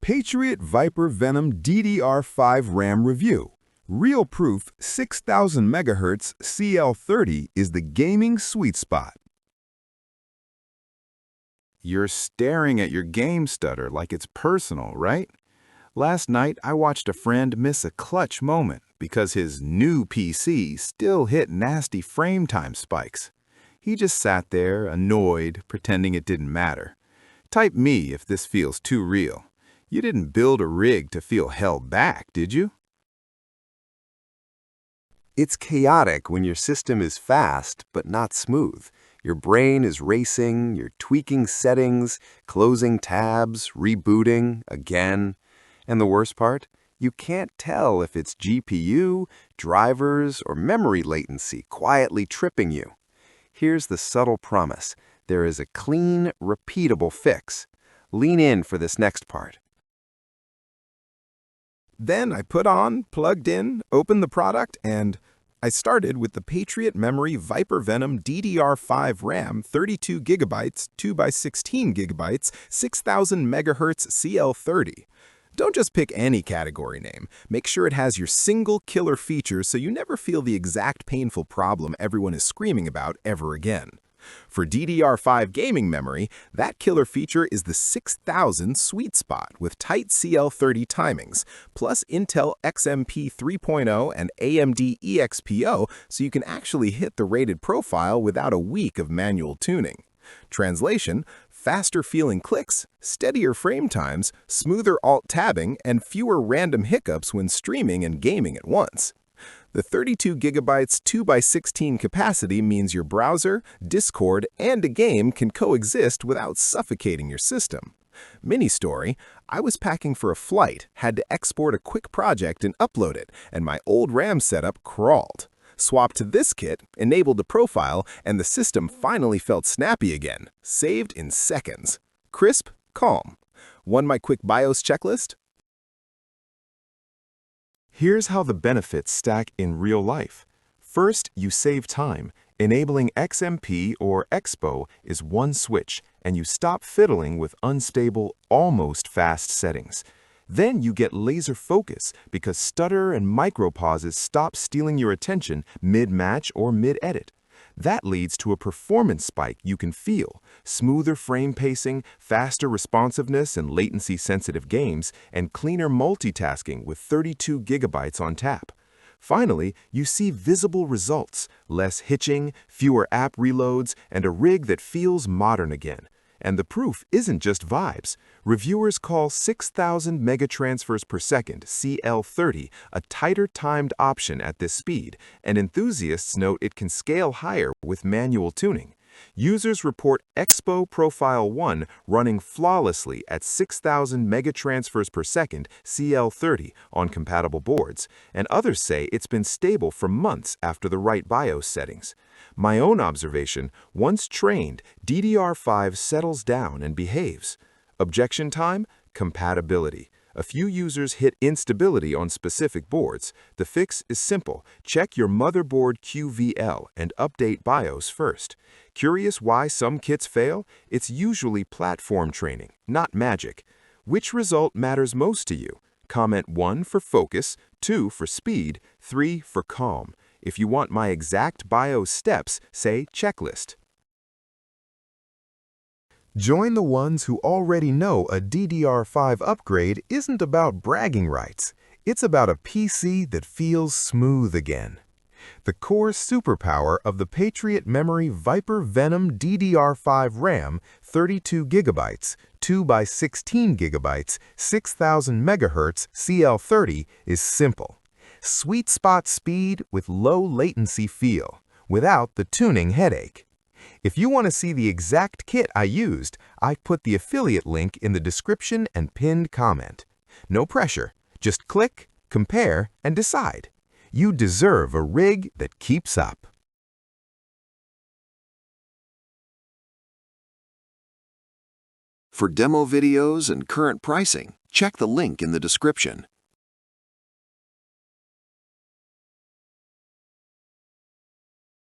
Patriot Viper Venom DDR5 RAM review. Real proof 6000 MHz CL30 is the gaming sweet spot. You're staring at your game stutter like it's personal, right? Last night, I watched a friend miss a clutch moment because his new PC still hit nasty frame time spikes. He just sat there, annoyed, pretending it didn't matter. Type me if this feels too real. You didn't build a rig to feel held back, did you? It's chaotic when your system is fast but not smooth. Your brain is racing, you're tweaking settings, closing tabs, rebooting again. And the worst part? You can't tell if it's GPU, drivers, or memory latency quietly tripping you. Here's the subtle promise. There is a clean, repeatable fix. Lean in for this next part. Then I put on, plugged in, opened the product, and I started with the Patriot Memory Viper Venom DDR5 RAM 32 GB, 2x16 GB, 6000 MHz CL30. Don't just pick any category name. Make sure it has your single killer feature so you never feel the exact painful problem everyone is screaming about ever again. For DDR5 gaming memory, that killer feature is the 6000 sweet spot with tight CL30 timings, plus Intel XMP 3.0 and AMD EXPO so you can actually hit the rated profile without a week of manual tuning. Translation: faster feeling clicks, steadier frame times, smoother alt-tabbing, and fewer random hiccups when streaming and gaming at once. The 32 GB 2x16 capacity means your browser, Discord, and a game can coexist without suffocating your system. Mini story: I was packing for a flight, had to export a quick project and upload it, and my old RAM setup crawled. Swapped to this kit, enabled the profile, and the system finally felt snappy again. Saved in seconds. Crisp, calm. Want my quick BIOS checklist? Here's how the benefits stack in real life. First, you save time. Enabling XMP or Expo is one switch, and you stop fiddling with unstable, almost fast settings. Then you get laser focus because stutter and micro pauses stop stealing your attention mid-match or mid-edit. That leads to a performance spike you can feel, smoother frame pacing, faster responsiveness in latency-sensitive games, and cleaner multitasking with 32 GB on tap. Finally, you see visible results, less hitching, fewer app reloads, and a rig that feels modern again. And the proof isn't just vibes. Reviewers call 6000 megatransfers per second CL30 a tighter timed option at this speed, and enthusiasts note it can scale higher with manual tuning. Users report Expo Profile 1 running flawlessly at 6000 megatransfers per second CL30 on compatible boards, and others say it's been stable for months after the right BIOS settings. My own observation: once trained, DDR5 settles down and behaves. Objection time? Compatibility. A few users hit instability on specific boards. The fix is simple. Check your motherboard QVL and update BIOS first. Curious why some kits fail? It's usually platform training, not magic. Which result matters most to you? Comment 1 for focus, 2 for speed, 3 for calm. If you want my exact BIOS steps, say checklist. Join the ones who already know a DDR5 upgrade isn't about bragging rights. It's about a PC that feels smooth again. The core superpower of the Patriot Memory Viper Venom DDR5 RAM 32 GB, 2x16 GB, 6000 MHz CL30 is simple. Sweet spot speed with low latency feel, without the tuning headache. If you want to see the exact kit I used, I put the affiliate link in the description and pinned comment. No pressure, just click, compare, and decide. You deserve a rig that keeps up. For demo videos and current pricing, check the link in the description.